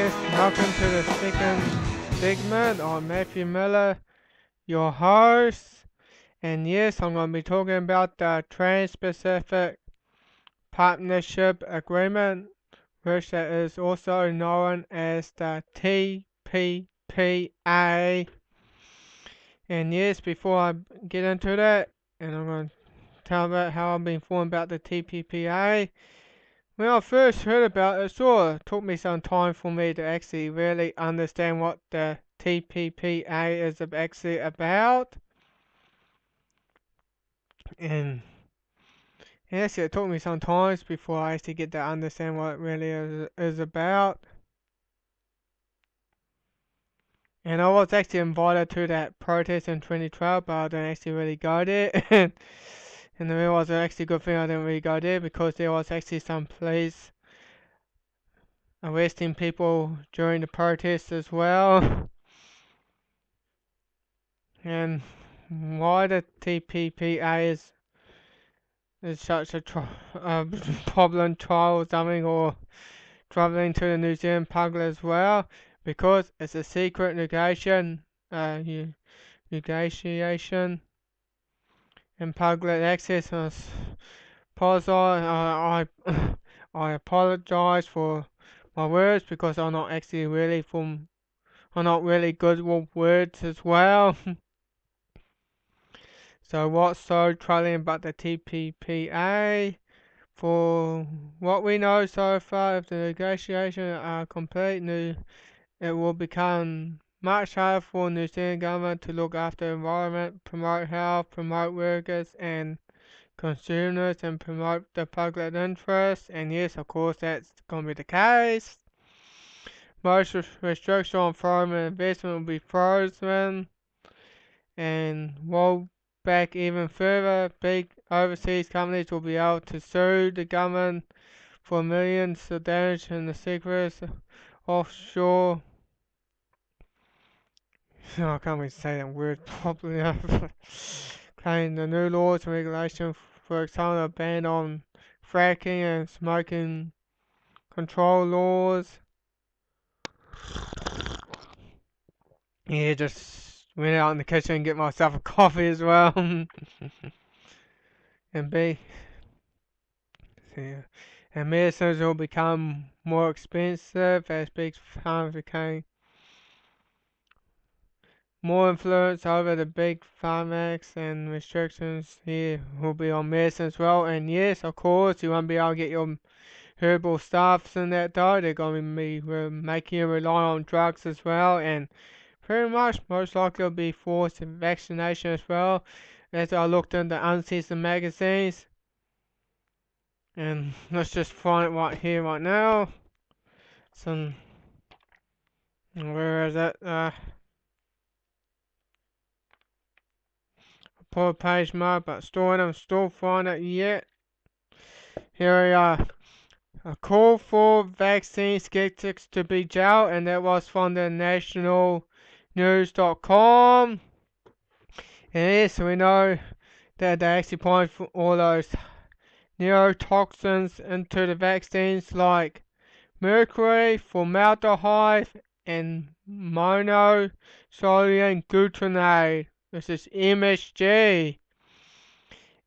yes, welcome to the second segment. I'm Matthew Miller, your host. And yes, I'm going to be talking about the Trans-Pacific Partnership Agreement, which is also known as the TPPA. And yes, before I get into that, and I'm going to tell about how I've been informed about the TPPA. When I first heard about it, sure, it took me some time for me to actually really understand what the TPPA is actually about. And yes, it took me some time before I actually get to understand what it really is about. And I was actually invited to that protest in 2012, but I didn't actually really go there. And it was actually a good thing I didn't really go there, because there was actually some police arresting people during the protests as well. And why the TPPA is such a problem trial something, or traveling to the New Zealand public as well, because it's a secret negotiation and public access. I apologize for my words, because I'm not really good with words as well. So what's so troubling about the TPPA? For what we know so far, if the negotiations are complete, it will become much harder for the New Zealand government to look after the environment, promote health, promote workers and consumers, and promote the public interest. And yes, of course, that's going to be the case. Most restrictions on foreign investment will be frozen and rolled back even further. Big overseas companies will be able to sue the government for millions of damage in the secrets offshore. I can't even say that word properly enough. Claiming the new laws and regulations, for example, a ban on fracking and smoking control laws. Yeah, just went out in the kitchen and get myself a coffee as well. And medicines will become more expensive as big pharma became more influence over the big pharmacs, and restrictions here will be on medicine as well. And yes, of course, you won't be able to get your herbal stuffs and that though. They're going to be making you rely on drugs as well, and pretty much most likely will be forced vaccination as well, as I looked into uncensored magazines. And let's just find it right here right now. Where is it? Pull page mode, but I'm still find it yet. Here we are. A call for vaccine skeptics to be jailed, and that was from the nationalnews.com. And yes, we know that they actually point for all those neurotoxins into the vaccines, like mercury, formaldehyde, and monosodium glutamate. This is MSG.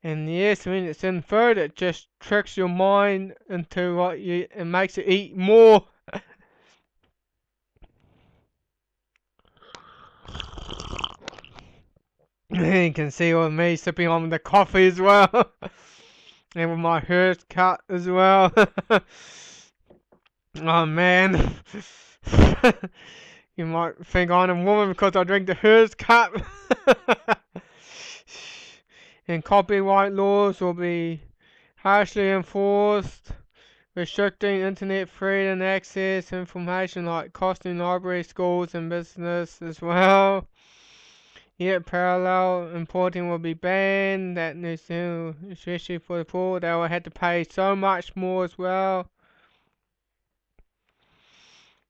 And yes, when it's in food, it just tricks your mind into it makes you eat more. You can see with me sipping on the coffee as well. And with my haircut as well. Oh man. You might think I'm a woman because I drink the Hearst cup. And copyright laws will be harshly enforced, restricting internet freedom and access to information, like costing libraries, schools and business as well. Yet parallel importing will be banned. That New Zealand, especially for the poor, they will have to pay so much more as well.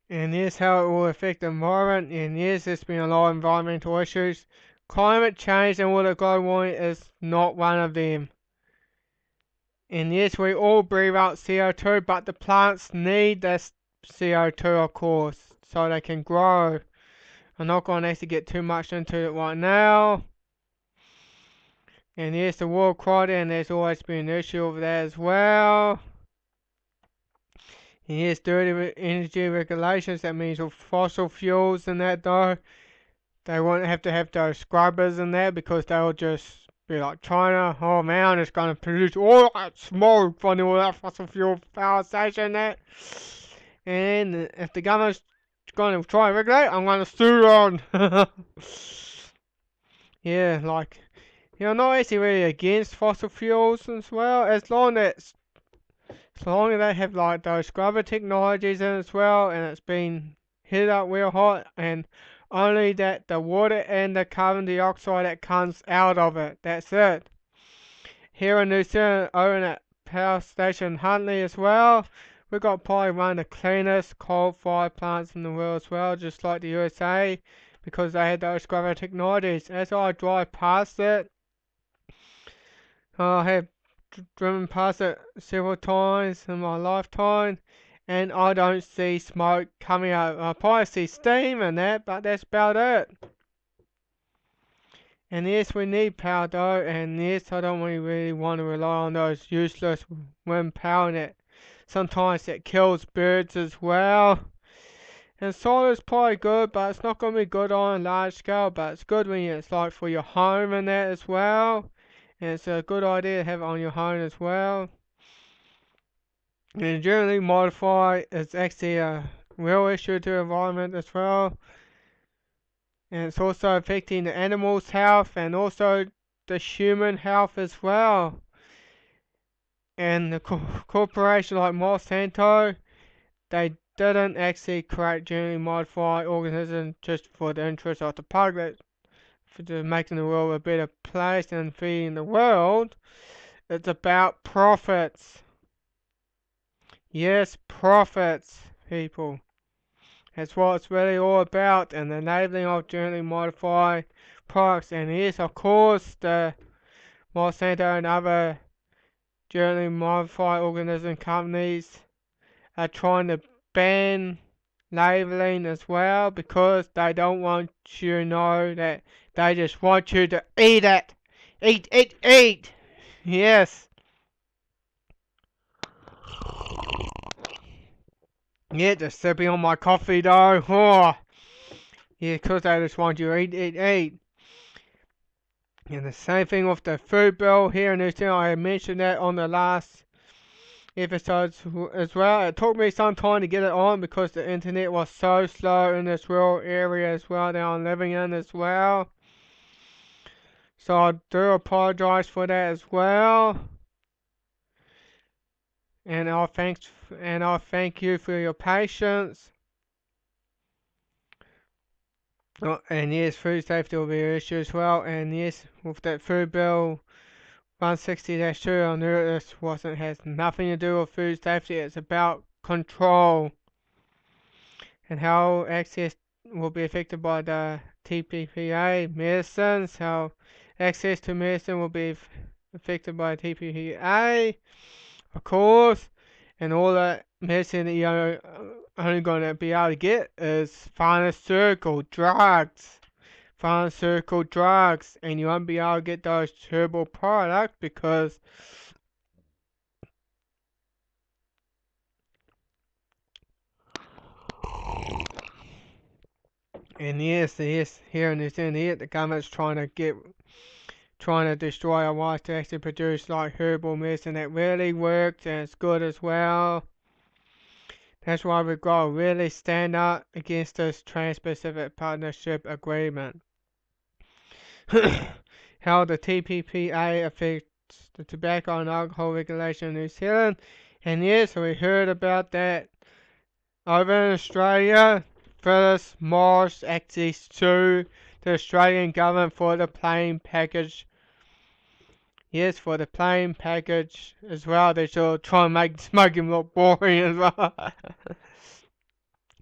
And yes, how it will affect the environment. And yes, there's been a lot of environmental issues. Climate change and water global warming is not one of them. And yes, we all breathe out CO2, but the plants need this CO2, of course, so they can grow. I'm not going to actually get too much into it right now. And yes, the world quality, and there's always been an issue over that as well. And yes, dirty energy regulations, that means with fossil fuels and that though, they won't have to have those scrubbers and that because they'll just be like China, oh man, it's going to produce all that smoke from all that fossil fuel power station that. And if the government's going to try and regulate, I'm going to sue on. Yeah, like, I'm not actually really against fossil fuels as well, as long as they have like those scrubber technologies in as well, and it's been heated up real hot, and only that the water and the carbon dioxide that comes out of it, that's it. Here in New Zealand, over at Power Station Huntley as well, we've got probably one of the cleanest coal-fired plants in the world as well, just like the USA, because they had those scrubber technologies. As I drive past it, I have driven past it several times in my lifetime, and I don't see smoke coming out. I probably see steam and that, but that's about it. And yes, we need power though, and yes, I don't really want to rely on those useless wind power that sometimes that kills birds as well. And solar's probably good, but it's not going to be good on a large scale, but it's good when it's like for your home and that as well. And it's a good idea to have it on your home as well. And generally modify is actually a real issue to the environment as well. And it's also affecting the animals' health and also the human health as well. And the corporation like Monsanto, they didn't actually create genetically modified organisms just for the interest of the public, for making the world a better place and feeding the world. It's about profits. Yes, profits, people. That's what it's really all about, and the labelling of genetically modified products. And yes, of course, the Monsanto and other genetically modified organism companies are trying to ban labelling as well because they don't want you to know that they just want you to eat it. Eat, eat, eat! Yes. Yeah, just sipping on my coffee though. Oh. Yeah, because they just want you to eat, eat, eat. And the same thing with the food bill here in New Zealand. I mentioned that on the last episodes as well. It took me some time to get it on because the internet was so slow in this rural area as well that I'm living in as well. So I do apologize for that as well. And I thank you for your patience. Oh, and yes, food safety will be an issue as well. And yes, with that food bill 160-2, I knew this has nothing to do with food safety. It's about control and how access will be affected by the TPPA medicines. How access to medicine will be affected by TPPA, of course, and all that medicine that you're only going to be able to get is pharmaceutical drugs. Pharmaceutical drugs, and you won't be able to get those herbal products because yes, here in New Zealand, the government's trying to destroy our rights to actually produce like herbal medicine that really works and it's good as well. That's why we've got to really stand up against this Trans-Pacific Partnership Agreement. How the TPPA affects the tobacco and alcohol regulation in New Zealand. And yes, we heard about that over in Australia. Phyllis Morris actually sued the Australian government for the plain package. Yes, for the plain package as well. They should try and make smoking look boring as well.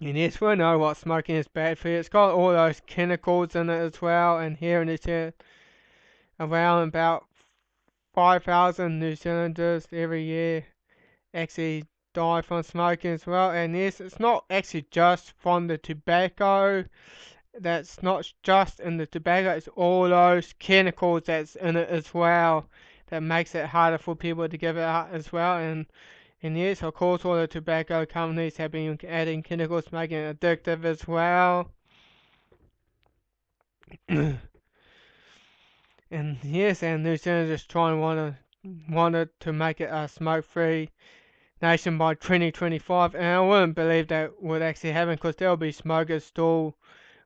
And yes, we know what smoking is bad for you. It's got all those chemicals in it as well. And here in New Zealand, around about 5,000 New Zealanders every year actually die from smoking as well. And yes, it's not actually just from the tobacco. That's not just in the tobacco, it's all those chemicals that's in it as well that makes it harder for people to give it up as well. And yes, of course, all the tobacco companies have been adding chemicals, making it addictive as well. And yes, and New Zealand is trying wanted to make it a smoke-free nation by 2025, and I wouldn't believe that would actually happen because there'll be smokers still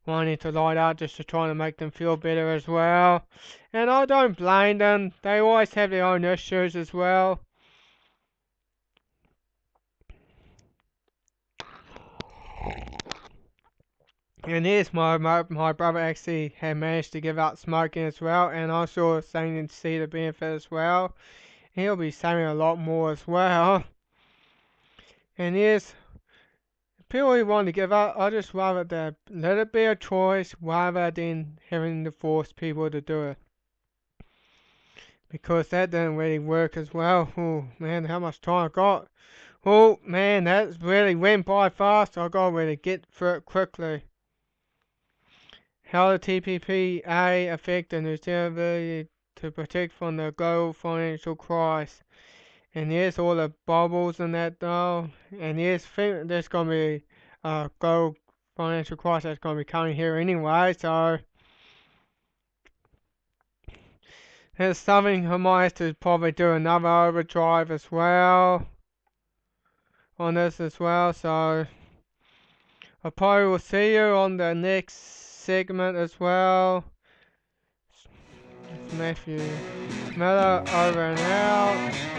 wanting to light up just to try to make them feel better as well. And I don't blame them. They always have their own issues as well. And yes, my brother actually had managed to give up smoking as well, and I'm sure starting to see the benefit as well. He'll be saving a lot more as well. And yes, people who want to give up, I just rather that let it be a choice rather than having to force people to do it. Because that didn't really work as well. Oh man, how much time I got? Oh man, that really went by fast. I gotta really get through it quickly. How the TPPA affect the New Zealand ability to protect from the global financial crisis. And yes, all the bubbles and that though. And yes, think there's gonna be a global financial crisis that's gonna be coming here anyway, so there's something I might have to probably do another overdrive as well on this as well, so I probably will see you on the next segment as well. Matthew Miller over and out.